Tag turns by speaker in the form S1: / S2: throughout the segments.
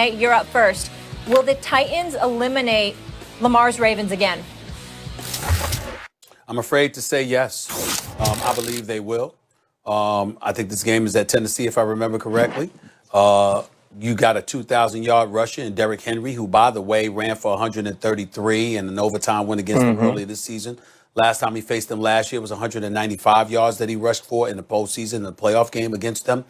S1: A, you're up first. Will the Titans eliminate Lamar's Ravens again?
S2: I'm afraid to say yes. I believe they will. I think this game is at Tennessee, if I remember correctly. You got a 2,000-yard rusher in Derrick Henry, who, by the way, ran for 133 and an overtime win against them earlier this season. Last time he faced them last year was 195 yards that he rushed for in the postseason, in the playoff game against them.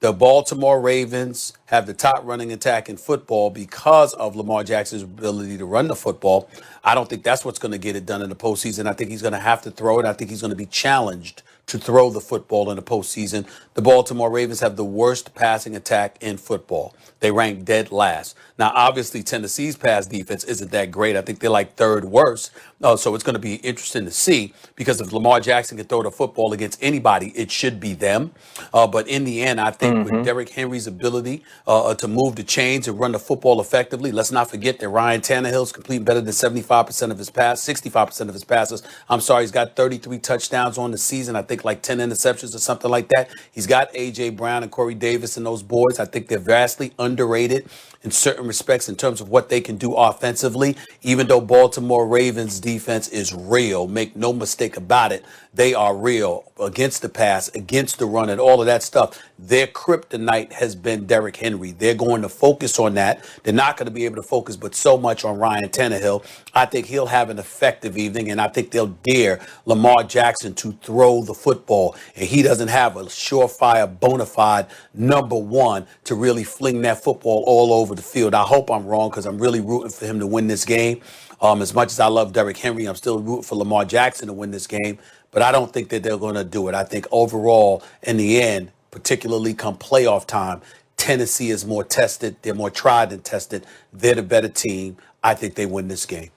S2: The Baltimore Ravens have the top running attack in football because of Lamar Jackson's ability to run the football. I don't think that's what's going to get it done in the postseason. I think he's going to have to throw it. I think he's going to be challenged to throw the football in the postseason. The Baltimore Ravens have the worst passing attack in football. They rank dead last. Now, obviously, Tennessee's pass defense isn't that great. I think they're like third worst. So it's going to be interesting to see, because if Lamar Jackson can throw the football against anybody, it should be them. But in the end, I think with Derrick Henry's ability to move the chains and run the football effectively, let's not forget that Ryan Tannehill's completing better than 65% of his passes, 65% of his passes. I'm sorry, he's got 33 touchdowns on the season. I think like 10 interceptions or something like that. He's got A.J. Brown and Corey Davis and those boys. I think they're vastly underrated in certain respects in terms of what they can do offensively. Even though Baltimore Ravens defense is real, make no mistake about it, they are real against the pass, against the run, and all of that stuff. Their kryptonite has been Derrick Henry. They're going to focus on that. They're not going to be able to focus but so much on Ryan Tannehill. I think he'll have an effective evening, and I think they'll dare Lamar Jackson to throw the football. And he doesn't have a surefire, bona fide number one to really fling that football all over the field. I hope I'm wrong, because I'm really rooting for him to win this game. As much as I love Derrick Henry, I'm still rooting for Lamar Jackson to win this game. But I don't think that they're going to do it. I think overall, in the end, particularly come playoff time, Tennessee is more tested. They're more tried and tested. They're the better team. I think they win this game.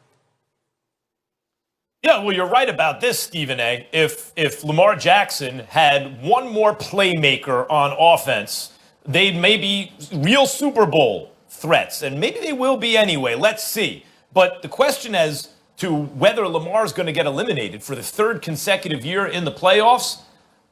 S3: Yeah, well, you're right about this, Stephen A. If Lamar Jackson had one more playmaker on offense, they'd maybe real Super Bowl threats, and maybe they will be anyway. Let's see. But the question as to whether Lamar's going to get eliminated for the third consecutive year in the playoffs,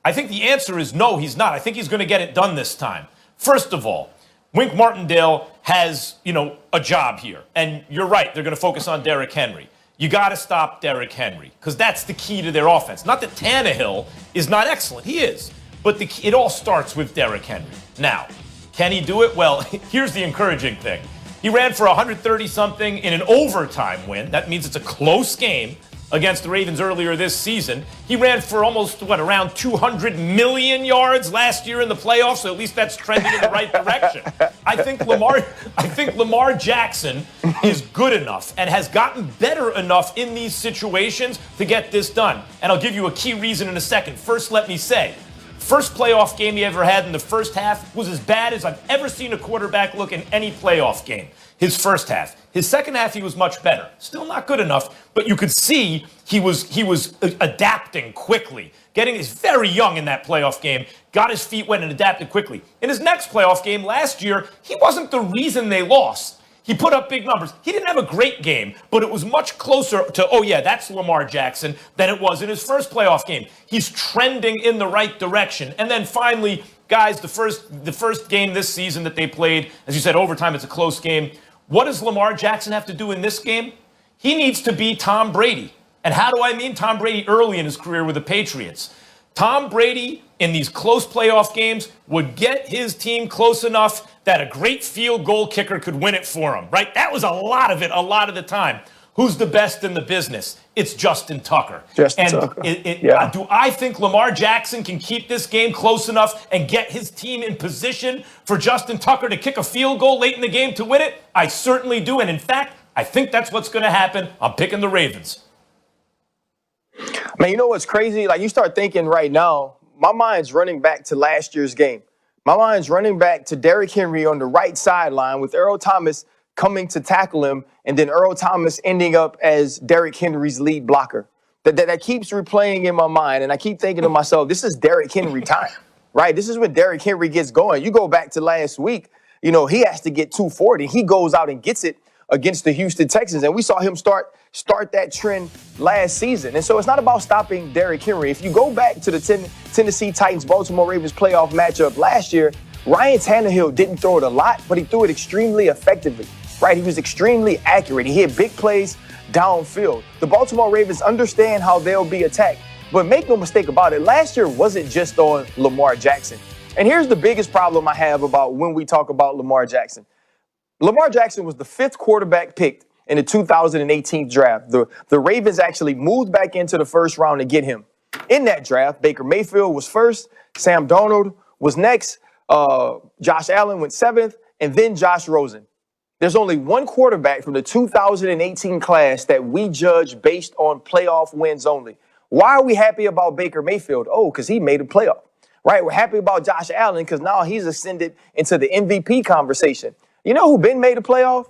S3: I think the answer is no, he's not. I think he's going to get it done this time. First of all, Wink Martindale has, a job here. And you're right, they're going to focus on Derrick Henry. You got to stop Derrick Henry, because that's the key to their offense. Not that Tannehill is not excellent. He is. But it all starts with Derrick Henry. Now, can he do it? Well, here's the encouraging thing. He ran for 130-something in an overtime win. That means it's a close game against the Ravens earlier this season. He ran for almost, around 200 million yards last year in the playoffs, so at least that's trending in the right direction. I think Lamar Jackson is good enough and has gotten better enough in these situations to get this done. And I'll give you a key reason in a second. First, let me say, first playoff game he ever had in the first half was as bad as I've ever seen a quarterback look in any playoff game. His first half. His second half, he was much better. Still not good enough, but you could see he was adapting quickly. He's very young in that playoff game, got his feet wet and adapted quickly. In his next playoff game last year, he wasn't the reason they lost. He put up big numbers. He didn't have a great game, but it was much closer to, oh yeah, that's Lamar Jackson, than it was in his first playoff game. He's trending in the right direction. And then finally, guys, the first game this season that they played, as you said, overtime, it's a close game. What does Lamar Jackson have to do in this game? He needs to be Tom Brady. And how do I mean Tom Brady early in his career with the Patriots? Tom Brady, in these close playoff games, would get his team close enough that a great field goal kicker could win it for him, right? That was a lot of the time. Who's the best in the business? It's Justin Tucker.
S4: Tucker.
S3: Do I think Lamar Jackson can keep this game close enough and get his team in position for Justin Tucker to kick a field goal late in the game to win it? I certainly do. And in fact, I think that's what's going to happen. I'm picking the Ravens.
S4: Man, you know what's crazy? Like, you start thinking right now, my mind's running back to last year's game. My mind's running back to Derrick Henry on the right sideline with Earl Thomas coming to tackle him, and then Earl Thomas ending up as Derrick Henry's lead blocker. That keeps replaying in my mind, and I keep thinking to myself, this is Derrick Henry time, right? This is when Derrick Henry gets going. You go back to last week, he has to get 240. He goes out and gets it against the Houston Texans, and we saw him start that trend last season. And so it's not about stopping Derrick Henry. If you go back to the Tennessee Titans, Baltimore Ravens playoff matchup last year, Ryan Tannehill didn't throw it a lot, but he threw it extremely effectively, right? He was extremely accurate. He hit big plays downfield. The Baltimore Ravens understand how they'll be attacked, but make no mistake about it, last year wasn't just on Lamar Jackson. And here's the biggest problem I have about when we talk about Lamar Jackson. Lamar Jackson was the 5th quarterback picked in the 2018 draft. The Ravens actually moved back into the first round to get him. In that draft, Baker Mayfield was first, Sam Darnold was next, Josh Allen went 7th, and then Josh Rosen. There's only one quarterback from the 2018 class that we judge based on playoff wins only. Why are we happy about Baker Mayfield? Oh, because he made a playoff, right? We're happy about Josh Allen because now he's ascended into the MVP conversation. You know who been made a playoff?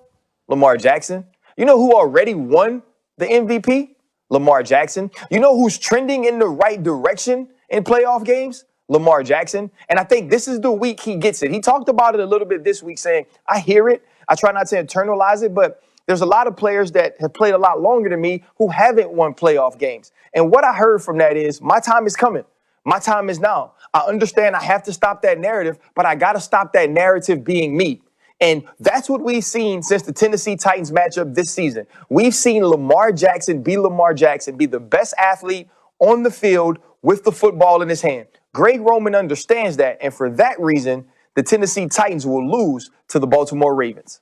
S4: Lamar Jackson. You know who already won the MVP? Lamar Jackson. You know who's trending in the right direction in playoff games? Lamar Jackson. And I think this is the week he gets it. He talked about it a little bit this week saying, I hear it. I try not to internalize it, but there's a lot of players that have played a lot longer than me who haven't won playoff games. And what I heard from that is my time is coming. My time is now. I understand I have to stop that narrative, but I got to stop that narrative being me. And that's what we've seen since the Tennessee Titans matchup this season. We've seen Lamar Jackson, be the best athlete on the field with the football in his hand. Greg Roman understands that, and for that reason, the Tennessee Titans will lose to the Baltimore Ravens.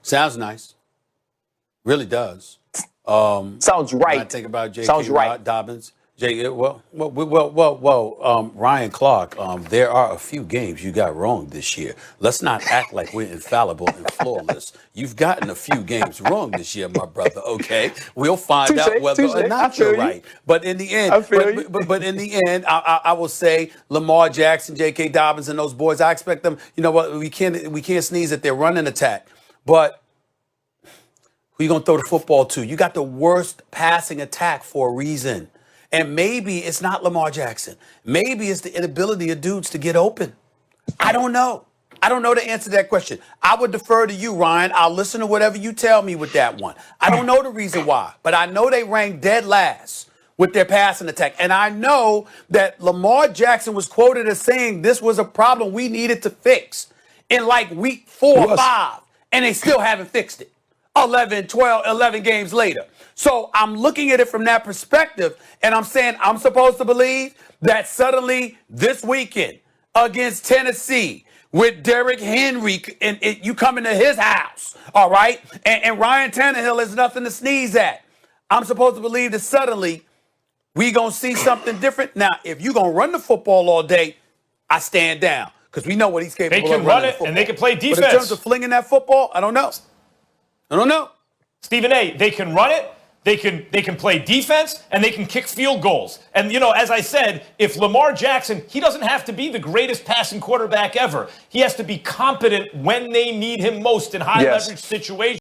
S2: Sounds nice. Really does.
S4: Sounds right.
S2: I think about J.K.
S4: Sounds right.
S2: Dobbins. Ryan Clark, there are a few games you got wrong this year. Let's not act like we're infallible and flawless. You've gotten a few games wrong this year, my brother, okay? We'll find out whether or not you're right. But in the end, but in the end, I will say Lamar Jackson, J.K. Dobbins, and those boys, I expect them, you know what, we can't sneeze at their running attack. But who you going to throw the football to? You got the worst passing attack for a reason. And maybe it's not Lamar Jackson. Maybe it's the inability of dudes to get open. I don't know. I don't know the answer to that question. I would defer to you, Ryan. I'll listen to whatever you tell me with that one. I don't know the reason why, but I know they ranked dead last with their passing attack. And I know that Lamar Jackson was quoted as saying this was a problem we needed to fix in like week 4 or 5, and they still haven't fixed it. 11 games later. So I'm looking at it from that perspective, and I'm saying I'm supposed to believe that suddenly this weekend against Tennessee with Derrick Henry, and you come into his house, all right, and Ryan Tannehill is nothing to sneeze at. I'm supposed to believe that suddenly we going to see something different. Now, if you're going to run the football all day, I stand down because we know what he's capable of running.
S3: They can run it, and they can play defense.
S2: But in terms of flinging that football, I don't know.
S3: Stephen A., they can run it, they can play defense, and they can kick field goals. And, you know, as I said, if Lamar Jackson, he doesn't have to be the greatest passing quarterback ever. He has to be competent when they need him most in high-leverage situations.